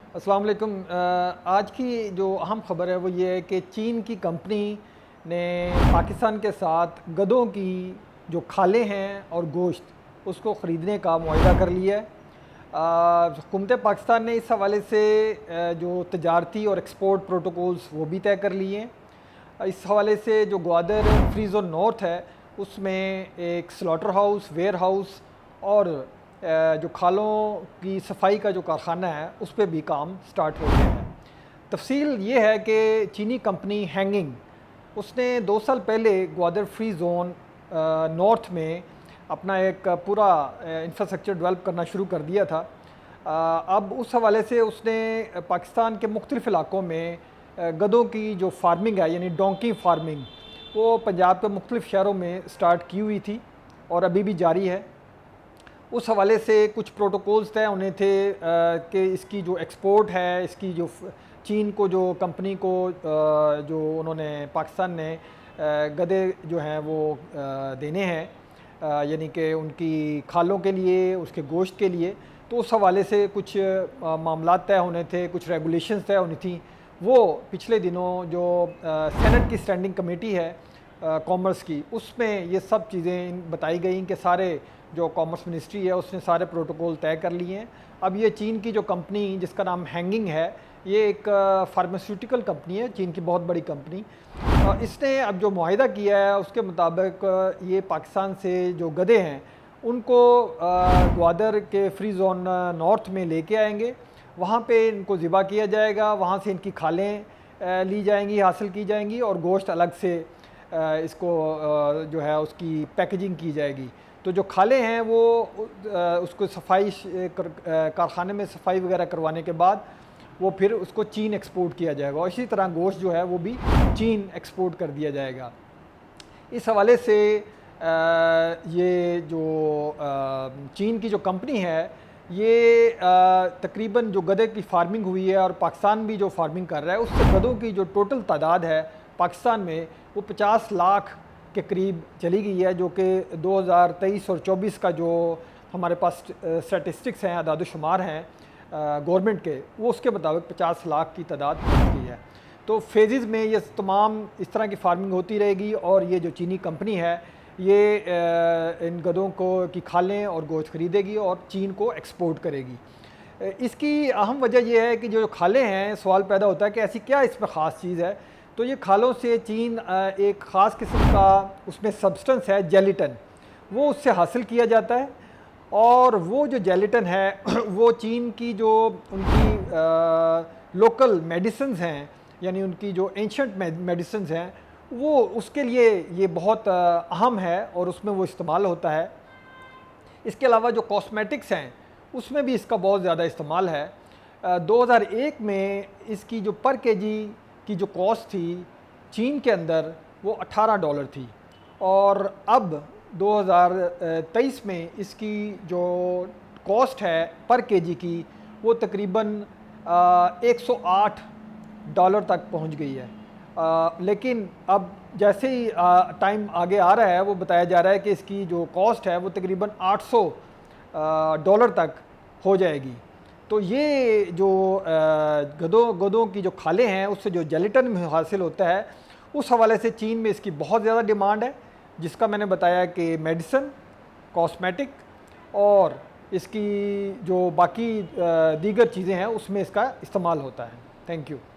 अस्सलाम वालेकुम। आज की जो अहम ख़बर है वो ये है कि चीन की कंपनी ने पाकिस्तान के साथ गधों की जो खालें हैं और गोश्त उसको ख़रीदने का मुआहिदा कर लिया है। हुकूमत पाकिस्तान ने इस हवाले से जो तजारती और एक्सपोर्ट प्रोटोकॉल्स वो भी तय कर लिए हैं। इस हवाले से जो ग्वादर फ्री ज़ोन नॉर्थ है उसमें एक स्लॉटर हाउस, वेयर हाउस और जो खालों की सफाई का जो कारखाना है उस पर भी काम स्टार्ट हो गया है। तफसील ये है कि चीनी कंपनी हैंगिंग उसने 2 साल पहले ग्वादर फ्री ज़ोन नॉर्थ में अपना एक पूरा इंफ्रास्ट्रक्चर डेवलप करना शुरू कर दिया था। अब उस हवाले से उसने पाकिस्तान के मुख्तलिफ़ इलाकों में गधों की जो फार्मिंग है यानी डोंकी फार्मिंग वो पंजाब के मुख्तलिफ़ शहरों में स्टार्ट की हुई थी और अभी भी जारी है। उस हवाले से कुछ प्रोटोकॉल्स तय होने थे कि इसकी जो एक्सपोर्ट है, इसकी जो चीन को जो कंपनी को जो उन्होंने पाकिस्तान ने गधे जो हैं वो देने हैं यानी कि उनकी खालों के लिए, उसके गोश्त के लिए, तो उस हवाले से कुछ मामलात तय होने थे, कुछ रेगुलेशंस तय होनी थी। वो पिछले दिनों जो सेनेट की स्टैंडिंग कमेटी है कॉमर्स की, उसमें ये सब चीज़ें बताई गई कि सारे जो कॉमर्स मिनिस्ट्री है उसने सारे प्रोटोकॉल तय कर लिए हैं। अब ये चीन की जो कंपनी जिसका नाम हैंगिंग है, ये एक फार्मास्यूटिकल कंपनी है, चीन की बहुत बड़ी कंपनी। इसने अब जो मुआहिदा किया है उसके मुताबिक ये पाकिस्तान से जो गधे हैं उनको ग्वादर के फ्री जोन नॉर्थ में लेके आएंगे, वहाँ पे इनको ज़िबा किया जाएगा, वहाँ से इनकी खालें ली जाएंगी, हासिल की जाएंगी और गोश्त अलग से इसको जो है उसकी पैकेजिंग की जाएगी। तो जो खाले हैं वो उसको सफाई कारखाने में सफाई वगैरह करवाने के बाद वो फिर उसको चीन एक्सपोर्ट किया जाएगा और इसी तरह गोश्त जो है वो भी चीन एक्सपोर्ट कर दिया जाएगा। इस हवाले से ये जो चीन की जो कंपनी है ये तकरीबन जो गधे की फार्मिंग हुई है और पाकिस्तान भी जो फार्मिंग कर रहा है उससे गधों की जो टोटल तादाद है पाकिस्तान में वो 50 लाख के करीब चली गई है, जो कि 2023 और 24 का जो हमारे पास स्टैटिस्टिक्स हैं, अदाद-ओ-शुमार हैं गवर्नमेंट के, वो उसके मुताबिक 50 लाख की तादाद पहुँच गई है। तो फेजेस में ये तमाम इस तरह की फार्मिंग होती रहेगी और ये जो चीनी कंपनी है ये इन गधों को की खालें और गोश्त खरीदेगी और चीन को एक्सपोर्ट करेगी। इसकी अहम वजह यह है कि जो खालें हैं, सवाल पैदा होता है कि ऐसी क्या इसमें ख़ास चीज़ है। तो ये खालों से चीन एक ख़ास किस्म का उसमें सब्सटेंस है जेलिटन, वो उससे हासिल किया जाता है और वो जो जेलिटन है वो चीन की जो उनकी लोकल मेडिसिन्स हैं यानी उनकी जो एंशंट मेडिसिन्स हैं वो उसके लिए ये बहुत अहम है और उसमें वो इस्तेमाल होता है। इसके अलावा जो कॉस्मेटिक्स हैं उसमें भी इसका बहुत ज़्यादा इस्तेमाल है। 2001 में इसकी जो पर केजी की जो कॉस्ट थी चीन के अंदर वो $18 थी और अब 2023 में इसकी जो कॉस्ट है पर केजी की वो तकरीबन $108 तक पहुंच गई है। लेकिन अब जैसे ही टाइम आगे आ रहा है वो बताया जा रहा है कि इसकी जो कॉस्ट है वो तकरीबन $800 तक हो जाएगी। तो ये जो गधों की जो खालें हैं उससे जो जेलिटन हासिल होता है उस हवाले से चीन में इसकी बहुत ज़्यादा डिमांड है, जिसका मैंने बताया कि मेडिसिन, कॉस्मेटिक और इसकी जो बाकी दीगर चीज़ें हैं उसमें इसका इस्तेमाल होता है। Thank you.